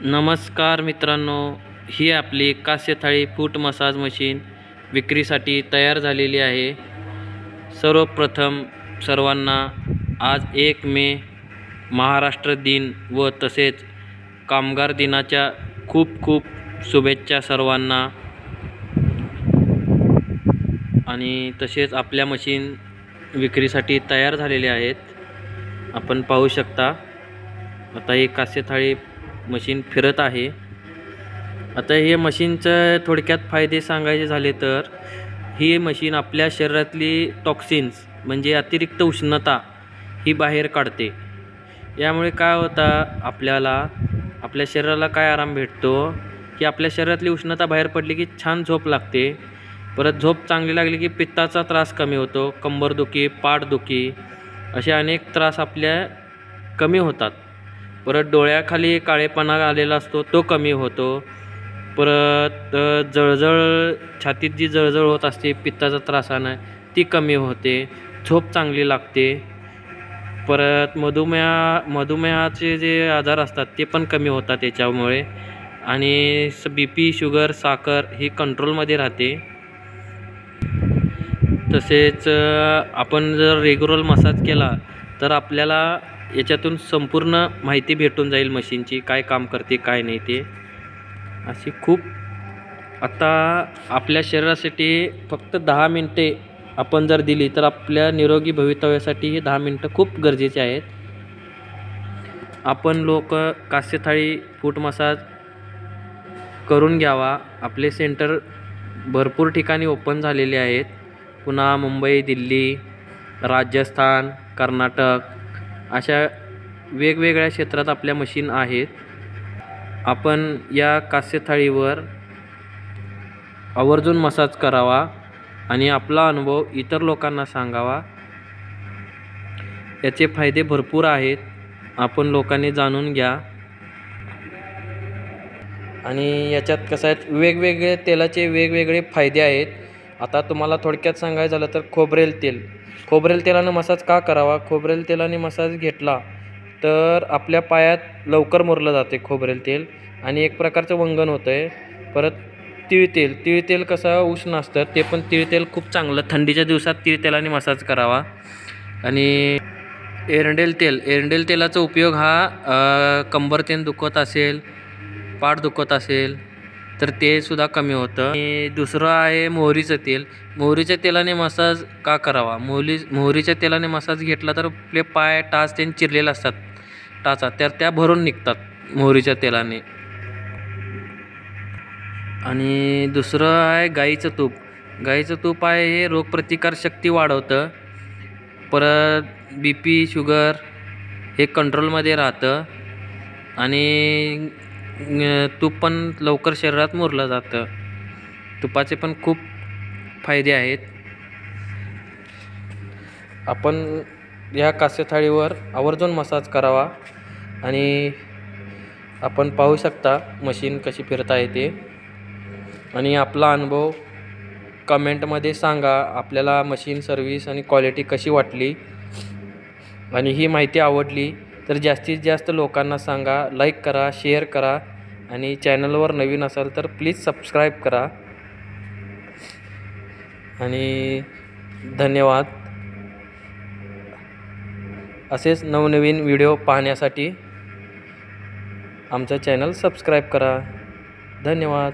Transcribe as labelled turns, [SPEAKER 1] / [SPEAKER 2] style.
[SPEAKER 1] नमस्कार मित्रांनो, ही आपली कास्य थाळी फूट मसाज मशीन विक्रीसाठी तयार झालेली आहे। सर्वप्रथम सर्वांना आज 1 मे महाराष्ट्र दिन व तसेच कामगार दिनाच्या खूप खूप शुभेच्छा सर्वांना। आणि तसेच आपल्या मशीन विक्रीसाठी तयार झालेले आहेत, आपण पाहू शकता। आता ही कास्य थाळी मशीन फिरत आहे। आता हे मशीनचं थोडक्यात फायदे सांगायचे झाले तर ही मशीन आपल्या शरीरातली टॉक्सिन्स म्हणजे अतिरिक्त उष्णता ही बाहेर काढते। यामुळे काय होतं, आपल्या शरीराला काय आराम भेटतो की आपल्या शरीरातली उष्णता बाहेर पडली की छान झोप लागते। परत झोप चांगली लागली की पित्ताचा त्रास कमी होतो, कंबरदुखी, पाठदुखी असे अनेक त्रास आपल्या कमी होतात। परत डोळ्याखाली काळेपणा आलेला असतो तो कमी होतो। परत जळजळ, छातीत जी जळजळ होत असते पित्ताच्या त्रासाने ती कमी होते, झोप चांगली लागते। परत मधुमेहाचे जे आजार असतात ते पण कमी होतात याच्यामुळे। आणि BP, शुगर, साखर ही कंट्रोलमध्ये राहते। तसेच आपण जर रेग्युलर मसाज केला तर आपल्याला याच्यातून संपूर्ण माहिती भेटून जाईल मशीनची, काय काम करते काय नाही ते। अशी खूप आता आपल्या शरीरासाठी फक्त 10 मिनिटे आपण जर दिली तर आपल्या निरोगी भवितव्यासाठी हे 10 मिनिटं खूप गरजेचे आहेत। आपण लोक कास्य थाळी फूट मसाज करून घ्यावा। आपले सेंटर भरपूर ठिकाणी ओपन झालेले आहेत, पुन्हा मुंबई, दिल्ली, राजस्थान, कर्नाटक अशा वेगवेगळ्या क्षेत्रात आपल्या मशीन आहेत। आपण या कास्य थाळीवर आवर्जून मसाज करावा आणि आपला अनुभव इतर लोकांना सांगावा। याचे फायदे भरपूर आहेत, आपण लोकांनी जाणून घ्या। आणि याच्यात कसं आहे, वेगवेगळे तेलाचे वेगवेगळे फायदे आहेत। आता तुम्हाला थोडक्यात सांगायचं झालं तर खोबरेल तेलानं मसाज का करावा? खोबरेल तेलाने मसाज घेतला तर आपल्या पायात लवकर मुरलं जाते खोबरेल तेल आणि एक प्रकारचं वंगण होतं आहे। परत तीळ तेल कसं उष्ण असतं, ते पण तीळ तेल खूप चांगलं, थंडीच्या दिवसात तीळ तेलाने मसाज करावा। आणि एरंडेल तेलाचा उपयोग हा कंबर तेन दुखत असेल, पाठ दुखत असेल तर ते सुद्धा कमी होतं। आणि दुसरं आहे मोहरीच्या तेलाने मसाज का करावा? मोहरीच्या तेलाने मसाज घेतला तर आपले पाय, टाच ते चिरलेले असतात टाचा, तर त्या भरून निघतात मोहरीच्या तेलाने। आणि दुसरं आहे गाईचं तूप आहे, हे रोगप्रतिकार शक्ती वाढवतं। परत BP, शुगर हे कंट्रोलमध्ये राहतं आणि तूप पण लवकर शरीरात मुरलं जातं। तुपाचे पण खूप फायदे आहेत। आपण या कास्य थाळीवर आवर्जून मसाज करावा। आणि आपण पाहू शकता मशीन कशी फिरता येते। आणि आपला अनुभव कमेंटमध्ये सांगा, आपल्याला मशीन सर्व्हिस आणि क्वालिटी कशी वाटली। आणि ही माहिती आवडली तर जास्तीत जास्त लोकांना सांगा, लाईक करा, शेअर करा आणि चॅनलवर नवीन असाल तर प्लीज सबस्क्राईब करा। आणि धन्यवाद। असेच नवनवीन व्हिडिओ पाहण्यासाठी आमचं चॅनल सबस्क्राईब करा। धन्यवाद।